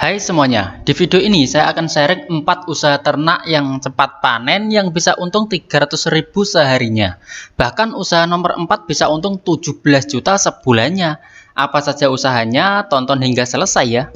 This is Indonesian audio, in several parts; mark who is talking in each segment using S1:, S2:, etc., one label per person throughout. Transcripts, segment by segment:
S1: Hai semuanya, di video ini saya akan sharing 4 usaha ternak yang cepat panen yang bisa untung 300.000 seharinya. Bahkan usaha nomor 4 bisa untung 17 juta sebulannya. Apa saja usahanya? Tonton hingga selesai ya.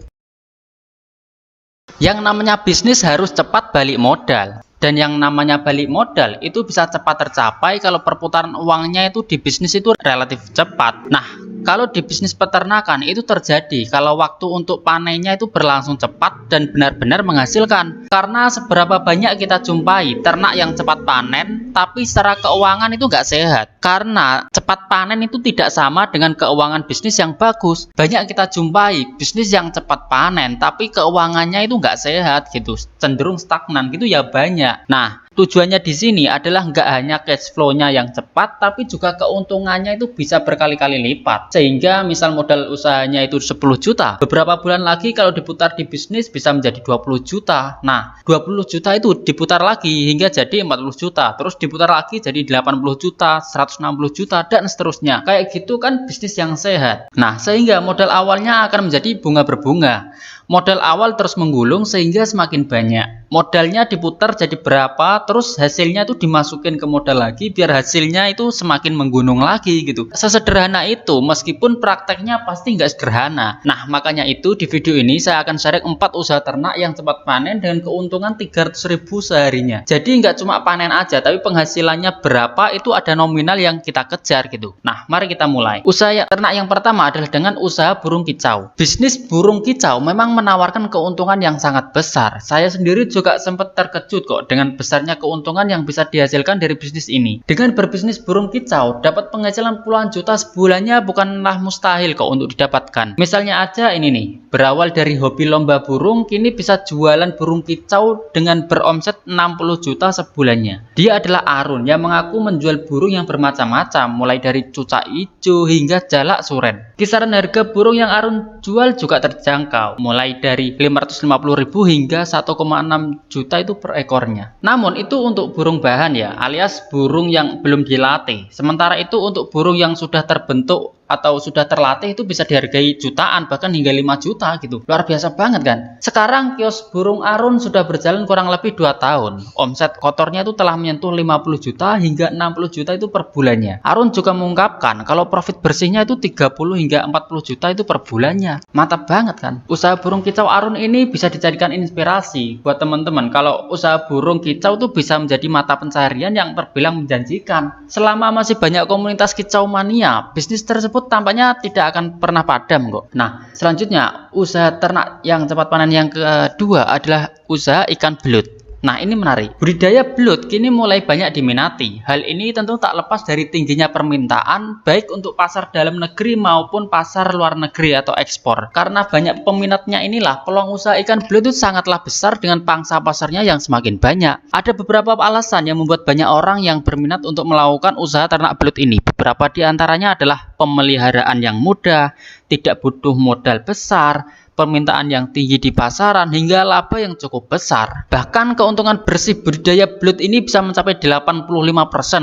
S1: Yang namanya bisnis harus cepat balik modal. Dan yang namanya balik modal itu bisa cepat tercapai kalau perputaran uangnya itu di bisnis itu relatif cepat. Nah, kalau di bisnis peternakan itu terjadi kalau waktu untuk panennya itu berlangsung cepat dan benar-benar menghasilkan. Karena seberapa banyak kita jumpai ternak yang cepat panen tapi secara keuangan itu nggak sehat. Karena cepat panen itu tidak sama dengan keuangan bisnis yang bagus. Banyak kita jumpai bisnis yang cepat panen tapi keuangannya itu nggak sehat gitu, cenderung stagnan gitu ya banyak. Nah, tujuannya di sini adalah nggak hanya cash flow-nya yang cepat, tapi juga keuntungannya itu bisa berkali-kali lipat. Sehingga misal modal usahanya itu 10 juta, beberapa bulan lagi kalau diputar di bisnis bisa menjadi 20 juta. Nah, 20 juta itu diputar lagi hingga jadi 40 juta, terus diputar lagi jadi 80 juta, 160 juta, dan seterusnya. Kayak gitu kan bisnis yang sehat. Nah, sehingga modal awalnya akan menjadi bunga berbunga. Modal awal terus menggulung sehingga semakin banyak. Modalnya diputar jadi berapa, terus hasilnya itu dimasukin ke modal lagi biar hasilnya itu semakin menggunung lagi gitu. Sesederhana itu, meskipun prakteknya pasti nggak sederhana. Nah, makanya itu di video ini saya akan sharing 4 usaha ternak yang cepat panen dengan keuntungan 300.000 seharinya. Jadi nggak cuma panen aja, tapi penghasilannya berapa itu ada nominal yang kita kejar gitu. Nah, mari kita mulai. Usaha ternak yang pertama adalah dengan usaha burung kicau. Bisnis burung kicau memang menawarkan keuntungan yang sangat besar. Saya sendiri juga sempat terkejut kok dengan besarnya keuntungan yang bisa dihasilkan dari bisnis ini. Dengan berbisnis burung kicau, dapat penghasilan puluhan juta sebulannya bukanlah mustahil kok untuk didapatkan. Misalnya aja ini nih, berawal dari hobi lomba burung, kini bisa jualan burung kicau dengan beromset 60 juta sebulannya. Dia adalah Arun yang mengaku menjual burung yang bermacam-macam, mulai dari cucak hijau hingga jalak suren. Kisaran harga burung yang Arun jual juga terjangkau, mulai dari 550.000 hingga 1,6 juta itu per ekornya. Namun itu untuk burung bahan ya, alias burung yang belum dilatih. Sementara itu untuk burung yang sudah terbentuk atau sudah terlatih itu bisa dihargai jutaan, bahkan hingga 5 juta gitu. Luar biasa banget kan? Sekarang kios burung Arun sudah berjalan kurang lebih 2 tahun. Omset kotornya itu telah menyentuh 50 juta hingga 60 juta itu per bulannya. Arun juga mengungkapkan kalau profit bersihnya itu 30 hingga 40 juta itu per bulannya. Mantap banget kan? Usaha burung kicau Arun ini bisa dijadikan inspirasi buat teman-teman. Kalau usaha burung kicau tuh bisa menjadi mata pencaharian yang terbilang menjanjikan. Selama masih banyak komunitas kicau mania, bisnis tersebut tampaknya tidak akan pernah padam kok. Nah, selanjutnya usaha ternak yang cepat panen yang kedua adalah usaha ikan belut. Nah, ini menarik. Budidaya belut kini mulai banyak diminati. Hal ini tentu tak lepas dari tingginya permintaan baik untuk pasar dalam negeri maupun pasar luar negeri atau ekspor. Karena banyak peminatnya inilah peluang usaha ikan belut itu sangatlah besar dengan pangsa pasarnya yang semakin banyak. Ada beberapa alasan yang membuat banyak orang yang berminat untuk melakukan usaha ternak belut ini. Beberapa di antaranya adalah pemeliharaan yang mudah, tidak butuh modal besar, permintaan yang tinggi di pasaran, hingga laba yang cukup besar. Bahkan keuntungan bersih budidaya belut ini bisa mencapai 85%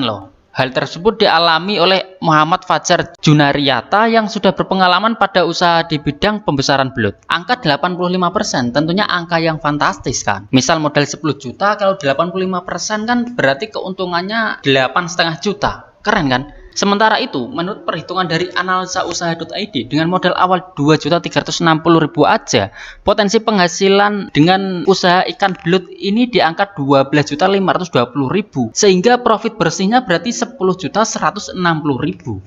S1: loh. Hal tersebut dialami oleh Muhammad Fajar Junariyata yang sudah berpengalaman pada usaha di bidang pembesaran belut. Angka 85% tentunya angka yang fantastis kan. Misal modal 10 juta, kalau 85% kan berarti keuntungannya 8,5 juta. Keren kan? Sementara itu, menurut perhitungan dari analisausaha.id, dengan modal awal 2.360.000 aja, potensi penghasilan dengan usaha ikan belut ini di angka 12.520.000, sehingga profit bersihnya berarti 10.160.000.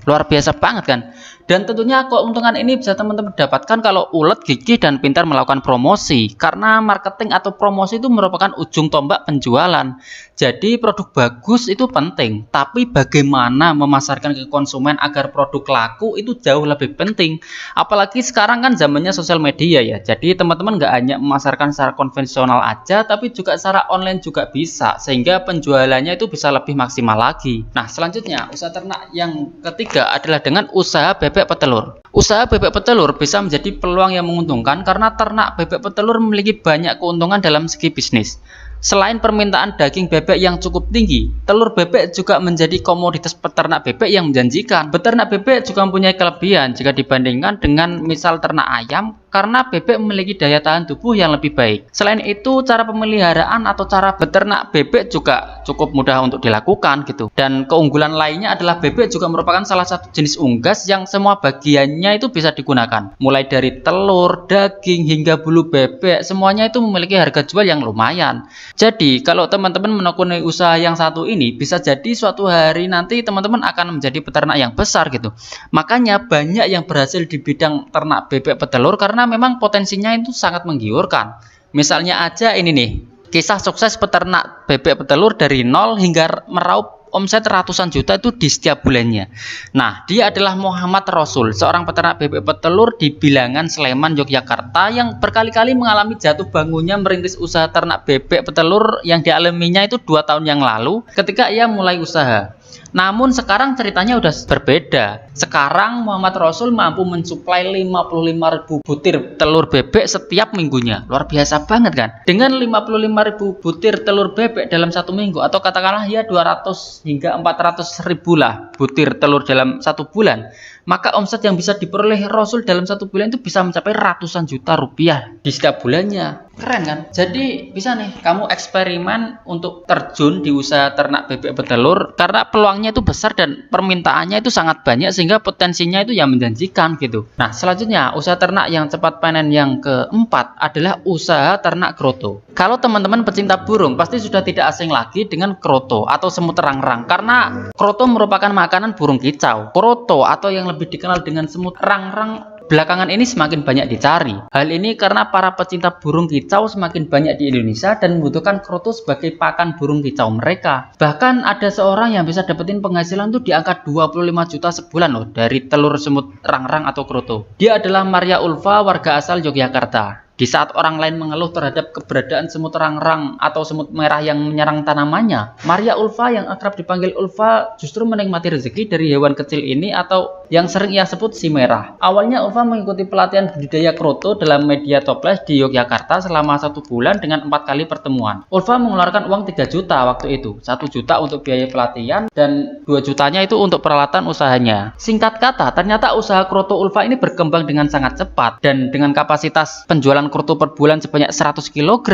S1: Luar biasa banget kan? Dan tentunya keuntungan ini bisa teman-teman dapatkan kalau ulet, gigih, dan pintar melakukan promosi. Karena marketing atau promosi itu merupakan ujung tombak penjualan. Jadi produk bagus itu penting, tapi bagaimana memasarkan ke konsumen agar produk laku itu jauh lebih penting. Apalagi sekarang kan zamannya sosial media ya. Jadi teman-teman nggak hanya memasarkan secara konvensional aja, tapi juga secara online juga bisa, sehingga penjualannya itu bisa lebih maksimal lagi. Nah, selanjutnya usaha ternak yang ketiga adalah dengan usaha bebek petelur. Usaha bebek petelur bisa menjadi peluang yang menguntungkan karena ternak bebek petelur memiliki banyak keuntungan dalam segi bisnis. Selain permintaan daging bebek yang cukup tinggi, telur bebek juga menjadi komoditas peternak bebek yang menjanjikan. Peternak bebek juga mempunyai kelebihan jika dibandingkan dengan misal ternak ayam. karena bebek memiliki daya tahan tubuh yang lebih baik. Selain itu, cara pemeliharaan atau cara beternak bebek juga cukup mudah untuk dilakukan gitu. Dan keunggulan lainnya adalah bebek juga merupakan salah satu jenis unggas yang semua bagiannya itu bisa digunakan. Mulai dari telur, daging, hingga bulu bebek, semuanya itu memiliki harga jual yang lumayan. Jadi, kalau teman-teman menekuni usaha yang satu ini, bisa jadi suatu hari nanti teman-teman akan menjadi peternak yang besar gitu. Makanya banyak yang berhasil di bidang ternak bebek petelur karena memang potensinya itu sangat menggiurkan. Misalnya aja ini nih, kisah sukses peternak bebek petelur dari nol hingga meraup omset ratusan juta itu di setiap bulannya. Nah, dia adalah Muhammad Rasul, seorang peternak bebek petelur di Bilangan, Sleman, Yogyakarta yang berkali-kali mengalami jatuh bangunnya merintis usaha ternak bebek petelur yang dialaminya itu 2 tahun yang lalu ketika ia mulai usaha. Namun sekarang ceritanya udah berbeda. Sekarang Muhammad Rasul mampu mensuplai 55.000 butir telur bebek setiap minggunya. Luar biasa banget kan? Dengan 55.000 butir telur bebek dalam 1 minggu, atau katakanlah ya 200 hingga 400.000 lah butir telur dalam 1 bulan, maka omset yang bisa diperoleh Rasul dalam 1 bulan itu bisa mencapai ratusan juta rupiah di setiap bulannya. Keren kan? Jadi bisa nih kamu eksperimen untuk terjun di usaha ternak bebek petelur karena peluangnya itu besar dan permintaannya itu sangat banyak sehingga potensinya itu yang menjanjikan gitu. Nah, selanjutnya usaha ternak yang cepat panen yang keempat adalah usaha ternak kroto. Kalau teman-teman pecinta burung pasti sudah tidak asing lagi dengan kroto atau semut rangrang karena kroto merupakan makanan burung kicau. Kroto atau yang lebih dikenal dengan semut rangrang belakangan ini semakin banyak dicari. Hal ini karena para pecinta burung kicau semakin banyak di Indonesia dan membutuhkan kroto sebagai pakan burung kicau mereka. Bahkan ada seorang yang bisa dapetin penghasilan tuh di angka 25 juta sebulan loh dari telur semut rangrang atau kroto. Dia adalah Maria Ulfa, warga asal Yogyakarta. Di saat orang lain mengeluh terhadap keberadaan semut rangrang atau semut merah yang menyerang tanamannya, Maria Ulfa yang akrab dipanggil Ulfa justru menikmati rezeki dari hewan kecil ini atau yang sering ia sebut si merah. Awalnya Ulfa mengikuti pelatihan budidaya kroto dalam media toples di Yogyakarta selama 1 bulan dengan 4 kali pertemuan. Ulfa mengeluarkan uang 3 juta waktu itu, 1 juta untuk biaya pelatihan dan 2 jutanya itu untuk peralatan usahanya. Singkat kata, ternyata usaha kroto Ulfa ini berkembang dengan sangat cepat dan dengan kapasitas penjualan kroto per bulan sebanyak 100 kg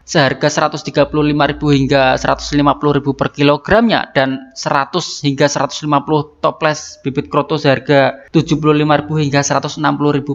S1: seharga 135.000 hingga 150.000 per kilogramnya dan 100 hingga 150 toples bibit kroto seharga 75.000 hingga 160.000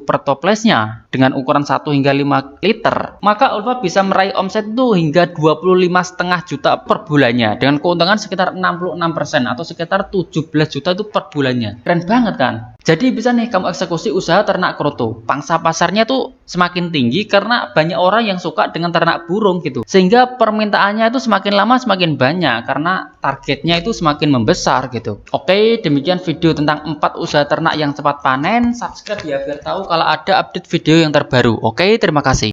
S1: per toplesnya dengan ukuran 1 hingga 5 liter, maka Ulfa bisa meraih omset itu hingga 25,5 juta per bulannya dengan keuntungan sekitar 66% atau sekitar 17 juta itu per bulannya. Keren banget kan? Jadi bisa nih kamu eksekusi usaha ternak kroto. Pangsa pasarnya tuh semakin tinggi karena banyak orang yang suka dengan ternak burung gitu. Sehingga permintaannya itu semakin lama semakin banyak karena targetnya itu semakin membesar gitu. Oke, demikian video tentang 4 usaha ternak yang cepat panen. Subscribe ya biar tahu kalau ada update video yang terbaru. Oke, terima kasih.